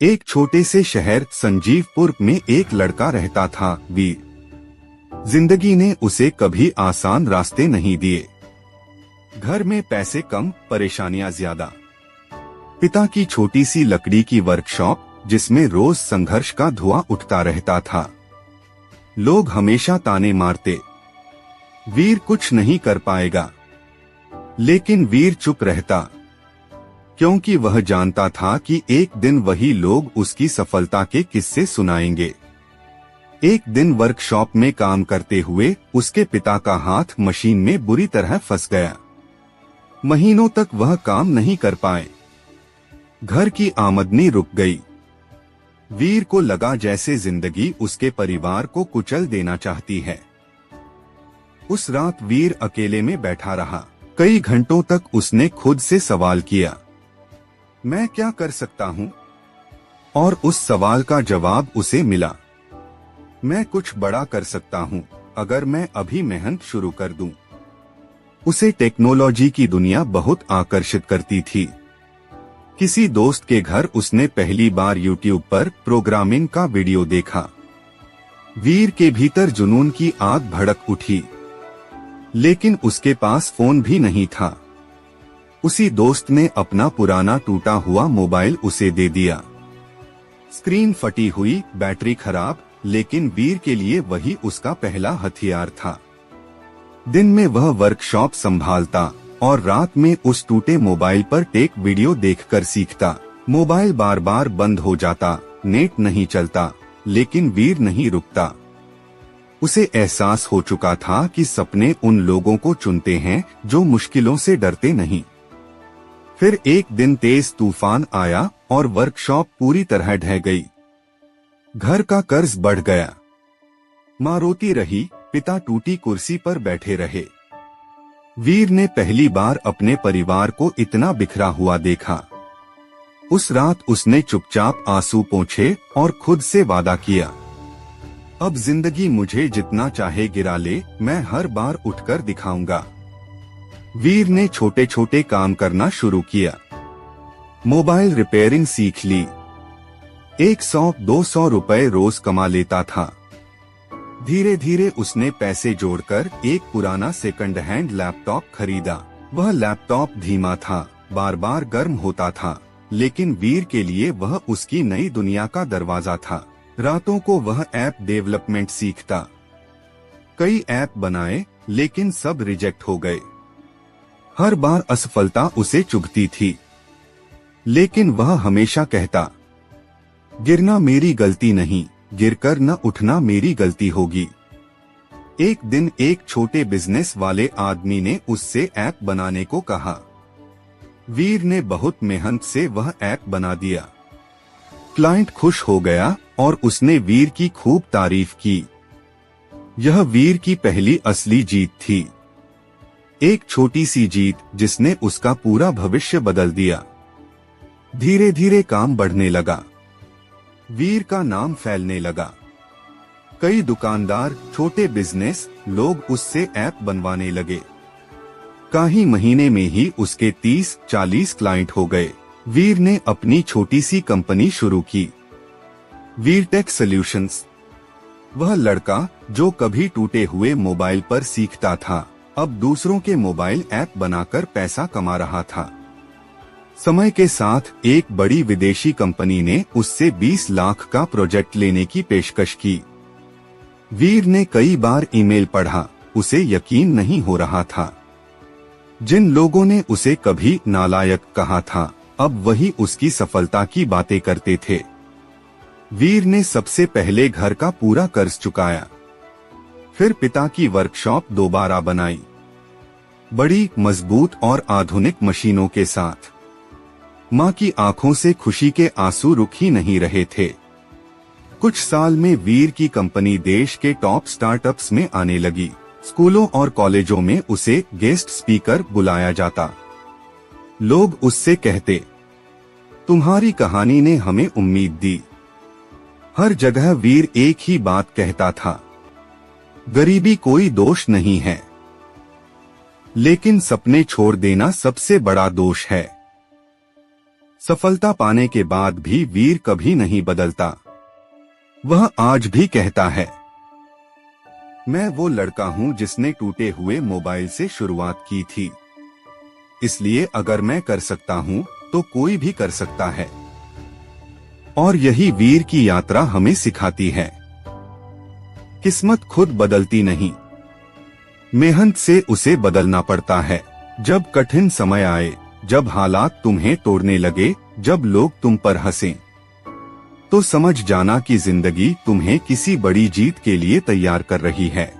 एक छोटे से शहर संजीवपुर में एक लड़का रहता था, वीर। जिंदगी ने उसे कभी आसान रास्ते नहीं दिए। घर में पैसे कम, परेशानियां ज्यादा। पिता की छोटी सी लकड़ी की वर्कशॉप, जिसमें रोज संघर्ष का धुआं उठता रहता था। लोग हमेशा ताने मारते, वीर कुछ नहीं कर पाएगा। लेकिन वीर चुप रहता, क्योंकि वह जानता था कि एक दिन वही लोग उसकी सफलता के किस्से सुनाएंगे। एक दिन वर्कशॉप में काम करते हुए उसके पिता का हाथ मशीन में बुरी तरह फंस गया। महीनों तक वह काम नहीं कर पाए। घर की आमदनी रुक गई। वीर को लगा जैसे जिंदगी उसके परिवार को कुचल देना चाहती है। उस रात वीर अकेले में बैठा रहा। कई घंटों तक उसने खुद से सवाल किया, मैं क्या कर सकता हूँ? और उस सवाल का जवाब उसे मिला, मैं कुछ बड़ा कर सकता हूँ अगर मैं अभी मेहनत शुरू कर दूं। उसे टेक्नोलॉजी की दुनिया बहुत आकर्षित करती थी। किसी दोस्त के घर उसने पहली बार यूट्यूब पर प्रोग्रामिंग का वीडियो देखा। वीर के भीतर जुनून की आग भड़क उठी। लेकिन उसके पास फोन भी नहीं था। उसी दोस्त ने अपना पुराना टूटा हुआ मोबाइल उसे दे दिया। स्क्रीन फटी हुई, बैटरी खराब, लेकिन वीर के लिए वही उसका पहला हथियार था। दिन में वह वर्कशॉप संभालता और रात में उस टूटे मोबाइल पर टेक वीडियो देखकर सीखता। मोबाइल बार बार बंद हो जाता, नेट नहीं चलता, लेकिन वीर नहीं रुकता। उसे एहसास हो चुका था कि सपने उन लोगों को चुनते हैं जो मुश्किलों से डरते नहीं। फिर एक दिन तेज तूफान आया और वर्कशॉप पूरी तरह ढह गई। घर का कर्ज बढ़ गया। माँ रोती रही, पिता टूटी कुर्सी पर बैठे रहे। वीर ने पहली बार अपने परिवार को इतना बिखरा हुआ देखा। उस रात उसने चुपचाप आंसू पोंछे और खुद से वादा किया, अब जिंदगी मुझे जितना चाहे गिरा ले, मैं हर बार उठकर दिखाऊंगा। वीर ने छोटे छोटे काम करना शुरू किया। मोबाइल रिपेयरिंग सीख ली। 100-200 रुपए रोज कमा लेता था। धीरे धीरे उसने पैसे जोड़कर एक पुराना सेकंड हैंड लैपटॉप खरीदा। वह लैपटॉप धीमा था, बार बार गर्म होता था, लेकिन वीर के लिए वह उसकी नई दुनिया का दरवाजा था। रातों को वह ऐप डेवलपमेंट सीखता। कई ऐप बनाए, लेकिन सब रिजेक्ट हो गए। हर बार असफलता उसे चुभती थी, लेकिन वह हमेशा कहता, गिरना मेरी गलती नहीं, गिरकर न उठना मेरी गलती होगी। एक दिन एक छोटे बिजनेस वाले आदमी ने उससे ऐप बनाने को कहा। वीर ने बहुत मेहनत से वह ऐप बना दिया। क्लाइंट खुश हो गया और उसने वीर की खूब तारीफ की। यह वीर की पहली असली जीत थी। एक छोटी सी जीत जिसने उसका पूरा भविष्य बदल दिया। धीरे धीरे काम बढ़ने लगा। वीर का नाम फैलने लगा। कई दुकानदार, छोटे बिजनेस लोग उससे ऐप बनवाने लगे। कई महीने में ही उसके 30-40 क्लाइंट हो गए। वीर ने अपनी छोटी सी कंपनी शुरू की, वीर टेक सॉल्यूशंस। वह लड़का जो कभी टूटे हुए मोबाइल पर सीखता था, अब दूसरों के मोबाइल ऐप बनाकर पैसा कमा रहा था। समय के साथ एक बड़ी विदेशी कंपनी ने उससे 20 लाख का प्रोजेक्ट लेने की पेशकश की। वीर ने कई बार ईमेल पढ़ा, उसे यकीन नहीं हो रहा था। जिन लोगों ने उसे कभी नालायक कहा था, अब वही उसकी सफलता की बातें करते थे। वीर ने सबसे पहले घर का पूरा कर्ज चुकाया। फिर पिता की वर्कशॉप दोबारा बनाई, बड़ी, मजबूत और आधुनिक मशीनों के साथ। माँ की आंखों से खुशी के आंसू रुक ही नहीं रहे थे। कुछ साल में वीर की कंपनी देश के टॉप स्टार्टअप्स में आने लगी। स्कूलों और कॉलेजों में उसे गेस्ट स्पीकर बुलाया जाता। लोग उससे कहते, तुम्हारी कहानी ने हमें उम्मीद दी। हर जगह वीर एक ही बात कहता था, गरीबी कोई दोष नहीं है, लेकिन सपने छोड़ देना सबसे बड़ा दोष है। सफलता पाने के बाद भी वीर कभी नहीं बदलता। वह आज भी कहता है, मैं वो लड़का हूं जिसने टूटे हुए मोबाइल से शुरुआत की थी, इसलिए अगर मैं कर सकता हूं तो कोई भी कर सकता है। और यही वीर की यात्रा हमें सिखाती है। किस्मत खुद बदलती नहीं, मेहनत से उसे बदलना पड़ता है। जब कठिन समय आए, जब हालात तुम्हें तोड़ने लगे, जब लोग तुम पर हंसें, तो समझ जाना कि जिंदगी तुम्हें किसी बड़ी जीत के लिए तैयार कर रही है।